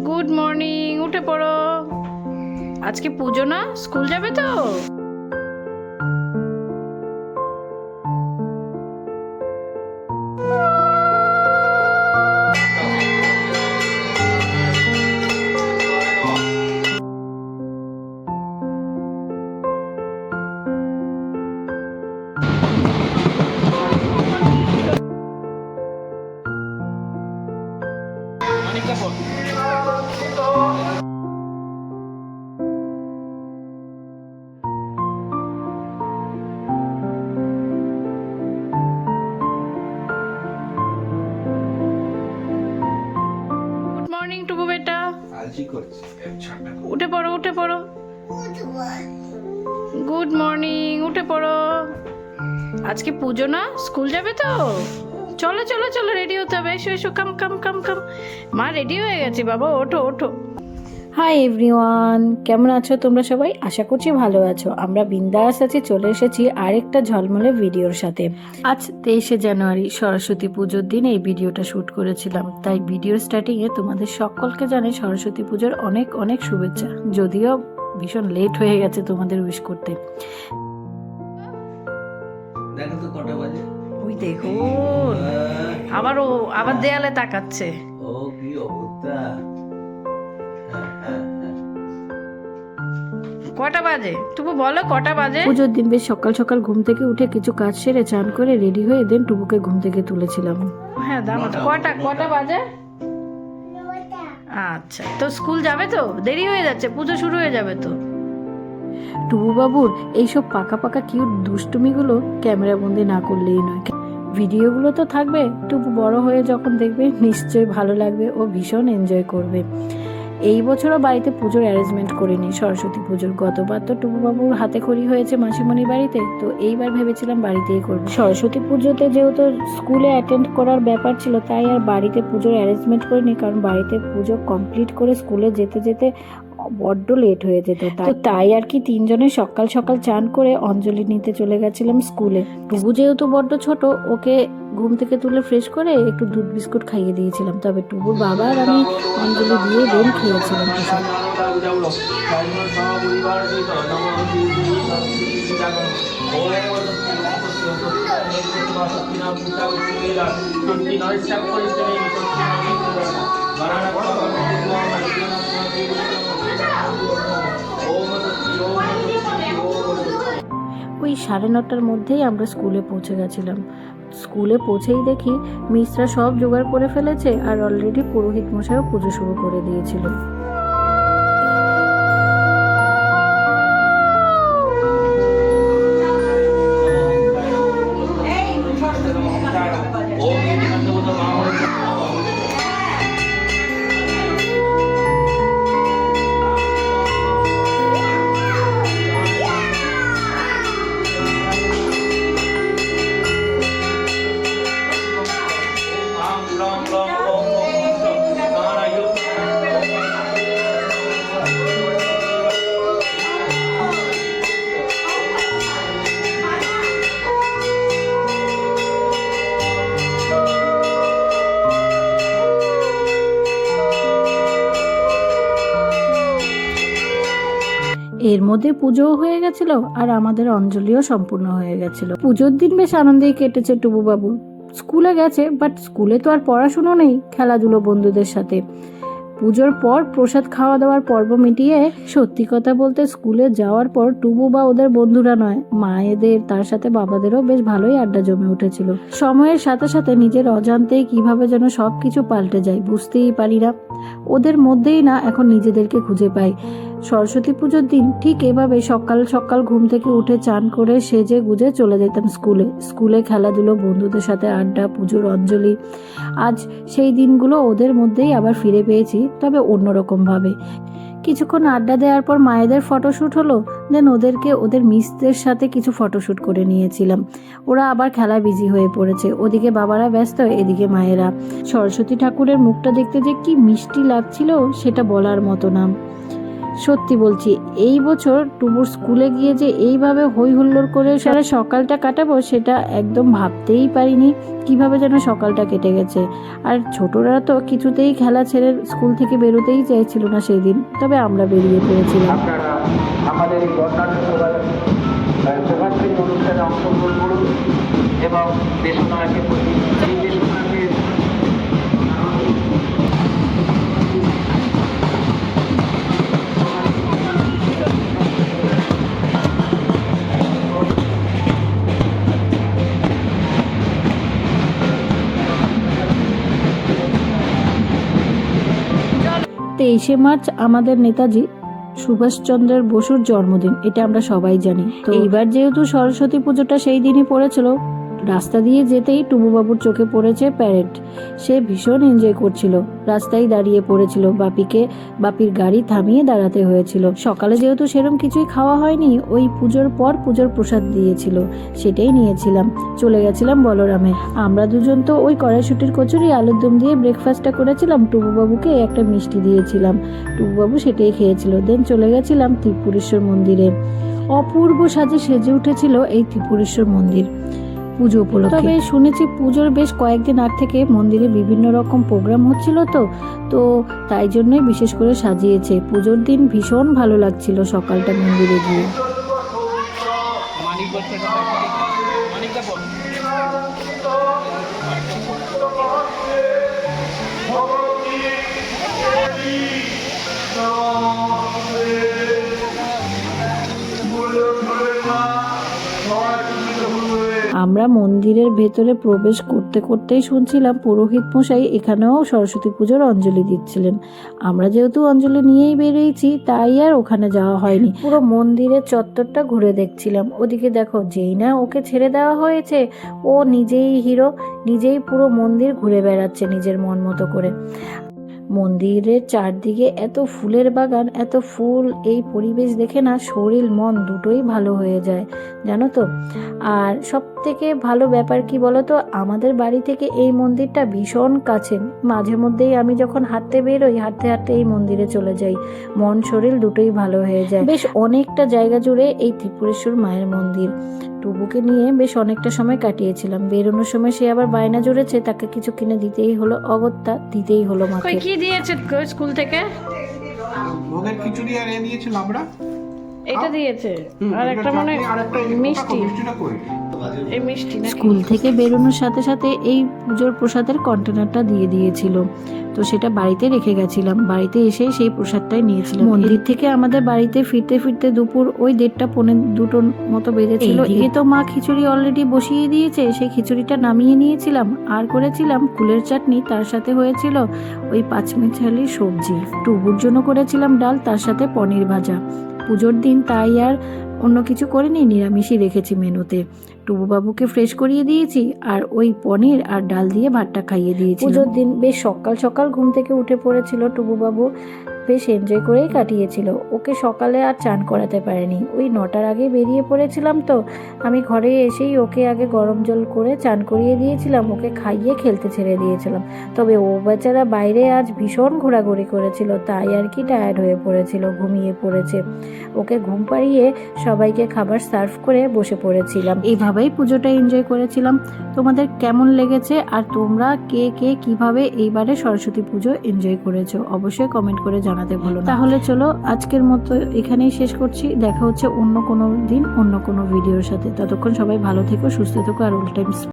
Good morning, উঠে পড়ো। আজকে পুজো না, স্কুল যাবে তো? গুড মর্নিং টুকু বেটা, উঠে পড়ো উঠে পড়ো। গুড মর্নিং, উঠে পড়ো। আজকে পুজো না, স্কুল যাবে তো? চলো চলো চলো, রেডি হতে হবে। এসো এসো, কাম কাম কাম কাম। মা রেডি হয়ে গেছে, বাবা ওঠো ওঠো। হাই এভরিওয়ান, কেমন আছো তোমরা সবাই? আশা করছি ভালো আছো। আমরা বিন্দাস আছি, চলে এসেছি আরেকটা ঝলমলে ভিডিওর সাথে। আজ 23শে জানুয়ারি, সরস্বতী পুজোর দিন এই ভিডিওটা শ্যুট করেছিলাম। তাই ভিডিওর স্টার্টিংয়ে তোমাদের সকলকে জানাই সরস্বতী পুজোর অনেক অনেক শুভেচ্ছা। যদিও ভীষণ লেট হয়ে গেছে তোমাদের উইশ করতে। দেখো তো কটা বাজে। ওই দেখো, আবার দেয়ালে তাকাচ্ছে। ও কি অবস্থা। কটা বাজে টুকু, বলো কটা বাজে? পুজোর দিন বেশ সকাল সকাল ঘুম থেকে উঠে কিছু কাজ সেরে চান করে রেডি হয়ে দেন টুকুকে ঘুম থেকে তুলেছিলাম। হ্যাঁ দাঁড়াও, কটা বাজে? আচ্ছা, তো স্কুল যাবে তো? দেরি হয়ে যাচ্ছে, পুজো শুরু হয়ে যাবে তো। টুবু বাবুর এইসব পাকা পাকা কিউট দুষ্টুমিগুলো ক্যামেরা বন্দি না করলেই নয়। ভিডিওগুলো তো থাকবে, টুবু বড় হয়ে যখন দেখবে নিশ্চয়ই ভালো লাগবে, ও ভীষণ এনজয় করবে। এই বছরও বাড়িতে পুজোর অ্যারেঞ্জমেন্ট করিনি সরস্বতী পুজোর। গতবার তো টুবু বাবুর হাতে খড়ি হয়েছে মাসিমণির বাড়িতে, তো এইবার ভেবেছিলাম বাড়িতেই করব। সরস্বতী পুজোতে যেহেতু স্কুলে অ্যাটেন্ড করার ব্যাপার ছিল, তাই আর বাড়িতে পুজোর অ্যারেঞ্জমেন্ট করিনি, কারণ বাড়িতে পুজো কমপ্লিট করে স্কুলে যেতে যেতে বড্ড লেট হয়ে যেত। তাই আর কি তিনজনে সকাল সকাল চান করে অঞ্জলি নিতে চলে গেছিলাম স্কুলে। টুবু যেহেতু বড্ড ছোট, ওকে ঘুম থেকে তুলে ফ্রেশ করে একটু দুধ বিস্কুট খাইয়ে দিয়েছিলাম। তবে টুবুর বাবা আর আমি অঞ্জলি দিয়ে দেন খেয়েছিলাম প্রসাদ। ওই 9:30টার মধ্যেই আমরা স্কুলে পৌঁছে গেছিলাম। স্কুলে পৌঁছেই দেখি মিসরা সব জোগাড় করে ফেলেছে, আর অলরেডি পুরোহিত মশাইও পুজো শুরু করে দিয়েছিল। এর মধ্যে পুজোও হয়ে গেছিল, আর আমাদের অঞ্জলিও সম্পূর্ণ হয়ে গেছিল। পুজোর দিন বেশ আনন্দেই কেটেছে টুবু বাবুর। স্কুলে গেছে, বাট স্কুলে তো আর পড়াশুনো নেই, খেলাধুলো বন্ধুদের সাথে। পুজোর পর প্রসাদ খাওয়া দাওয়ার পর্ব মিটিয়ে সত্যি কথা বলতে স্কুলে যাওয়ার পর টুবু বা ওদের বন্ধুরা নয়, মায়েদের তার সাথে বাবাদেরও বেশ ভালোই আড্ডা জমে উঠেছিল। সময়ের সাথে সাথে নিজের অজান্তেই কিভাবে যেন সবকিছু পাল্টে যায় বুঝতেই পারি না। ওদের মধ্যেই না এখন নিজেদেরকে খুঁজে পাই। সরস্বতী পুজোর দিন ঠিক এভাবে সকাল সকাল ঘুম থেকে উঠে চান করে সেজে গুজে চলে যেতাম স্কুলে খেলাধুলো, বন্ধুদের সাথে আড্ডা, পুজোর অঞ্জলি। আজ সেই দিনগুলো ওদের মধ্যেই আবার ফিরে পেয়েছি, তবে অন্যরকম ভাবে। কিছুক্ষণ আড্ডা দেওয়ার পর মায়েদের ফটোশ্যুট হলো, দেন ওদের মিসদের সাথে কিছু ফটোশ্যুট করে নিয়েছিলাম। ওরা আবার খেলা বিজি হয়ে পড়েছে, ওদিকে বাবারা ব্যস্ত, এদিকে মায়েরা। সরস্বতী ঠাকুরের মুখটা দেখতে যে কি মিষ্টি লাগছিল সেটা বলার মতো না। সত্যি বলছি, এই বছর টুবুর স্কুলে গিয়ে যে এইভাবে হই হুল্লোড় করে সারা সকালটা কাটাবো সেটা একদম ভাবতেই পারিনি। কিভাবে যেন সকালটা কেটে গেছে। আর ছোটরা তো কিছুতেই খেলা ছেড়ে স্কুল থেকে বেরোতেই চাইছিল না সেই দিন, তবে আমরা বেরিয়ে পড়েছিলাম। আপনারা আমাদের এই বর্ণাঢ্য শোভাযাত্রী অনুষ্ঠানে অংশগ্রহণ করুন এবং দেশনায়কের প্রতি এই দেশনায়কের তেইশে মার্চ আমাদের নেতাজি সুভাষচন্দ্রের বসুর জন্মদিন, এটা আমরা সবাই জানি। তো এইবার যেহেতু সরস্বতী পুজোটা সেই দিনই পড়েছিল, রাস্তা দিয়ে যেতেই টুবুবাবুর চোখে পড়েছে প্যারেড। সে ভীষণ এনজয় করছিল, রাস্তায় দাঁড়িয়ে পড়েছিল, বাপির গাড়ি থামিয়ে দাঁড়াতে হয়েছিল। সকালে যেহেতু সেরকম কিছুই খাওয়া হয়নি, ওই পুজোর পর পুজোর প্রসাদ দিয়েছিল, সেটাই নিয়েছিলাম। চলে গেছিলাম বলরামে। আমরা দুজন তো ওই কড়াইশুটির কচুরি আলুর দম দিয়ে ব্রেকফাস্টটা করেছিলাম, টুবুবাবুকে একটা মিষ্টি দিয়েছিলাম, টুবুবাবু সেটাই খেয়েছিল। দেন চলে গেছিলাম ত্রিপুরেশ্বর মন্দিরে। অপূর্ব সাজে সেজে উঠেছিল এই ত্রিপুরেশ্বর মন্দির পুজো উপলক্ষে। তবে শুনেছি পুজোর বেশ কয়েকদিন আগ থেকে মন্দিরে বিভিন্ন রকম প্রোগ্রাম হচ্ছিল, তো তাই জন্যই বিশেষ করে সাজিয়েছে। পুজোর দিন ভীষণ ভালো লাগছিল সকালটা মন্দিরে গিয়ে। আমরা মন্দিরের ভেতরে প্রবেশ করতে করতেই শুনছিলাম পুরোহিত মশাই এখানেও সরস্বতী পুজোর অঞ্জলি দিচ্ছিলেন। আমরা যেহেতু অঞ্জলি নিয়েই বেরিয়েছি, তাই আর ওখানে যাওয়া হয়নি। পুরো মন্দিরের চত্বরটা ঘুরে দেখছিলাম। ওদিকে দেখো, যেই না ওকে ছেড়ে দেওয়া হয়েছে, ও নিজেই হিরো, নিজেই পুরো মন্দির ঘুরে বেড়াচ্ছে নিজের মন মতো করে। মন্দিরের চারদিকে এত ফুলের বাগান, এত ফুল, এই পরিবেশ দেখে না শরীর মন দুটোই ভালো হয়ে যায়, জানো তো। আর সব থেকে ভালো ব্যাপার কি বলো তো, আমাদের বাড়ি থেকে এই মন্দিরটা ভীষণ কাছে। মাঝে মধ্যেই আমি যখন হাঁটতে বেরোই, হাঁটতে হাঁটতে এই মন্দিরে চলে যাই, মন শরীর দুটোই ভালো হয়ে যায়। বেশ অনেকটা জায়গা জুড়ে এই ত্রিপুরেশ্বর মায়ের মন্দির। টুবুকে নিয়ে বেশ অনেকটা সময় কাটিয়েছিলাম। বেরোনোর সময় সে আবার বায়না জুড়েছে, তাকে কিছু কিনে দিতেই হলো, অগত্যা দিতেই হলো মাকে। কি দিয়েছে স্কুল থেকে? ভোগের খিচুড়ি আর দিয়েছিল আমরা, এটা দিয়েছে, আর একটা মনে মিষ্টি। এই মিষ্টি স্কুল থেকে বেরোনোর সাথে সাথে এই পুজোর প্রসাদের কন্টেনারটা দিয়ে দিয়েছিল, তো সেটা বাড়িতে রেখে গেছিলাম। বাড়িতে এসে সেই প্রসাদটাই নিয়েছিলাম। মন্দির থেকে আমাদের বাড়িতে ফিরতে ফিরতে দুপুর ওই 1:30-2টোর মতো বেজেছিল। এদিকে তো মা খিচুড়ি অলরেডি বসিয়ে দিয়েছে, সেই খিচুড়িটা নামিয়ে নিয়েছিলাম, আর করেছিলাম কুলের চাটনি, তার সাথে হয়েছিল ওই পাঁচমিশালি সবজি। টুবুর জন্য করেছিলাম ডাল, তার সাথে পনির ভাজা। পুজোর দিন তাই আর অন্য কিছু করিনি, নিরামিষই রেখেছি মেনুতে। টুবুবাবুকে ফ্রেশ করিয়ে দিয়েছি, আর ওই পনির আর ডাল দিয়ে ভাতটা খাইয়ে দিয়েছি। পুজোর দিন বেশ সকাল সকাল ঘুম থেকে উঠে পড়েছিল টুবুবাবু, বেশ এনজয় করেই কাটিয়েছিল। ওকে সকালে আর চান করাতে পারেনি, ওই 9টার আগে বেরিয়ে পড়েছিলাম, তো আমি ঘরে এসেই ওকে আগে গরম জল করে চান করিয়ে দিয়েছিলাম, ওকে খাইয়ে খেলতে ছেড়ে দিয়েছিলাম। তবে ও বেচারা বাইরে আজ ভীষণ ঘোরাঘুরি করেছিল, তাই আর কি টায়ার্ড হয়ে পড়েছিল, ঘুমিয়ে পড়েছে। ওকে ঘুম পাড়িয়ে সবাইকে খাবার সার্ভ করে বসে পড়েছিলাম। এইভাবেই পুজোটা এনজয় করেছিলাম। তোমাদের কেমন লেগেছে, আর তোমরা কে কে কিভাবে এইবারে সরস্বতী পুজো এনজয় করেছো অবশ্যই কমেন্ট করে জানাতে ভুলো না। তাহলে চলো আজকের মতো এখানেই শেষ করছি। দেখা হচ্ছে অন্য কোনো দিন অন্য কোনো ভিডিওর সাথে। ততক্ষণ সবাই ভালো থেকো, সুস্থ থেকো, আর অল টাইম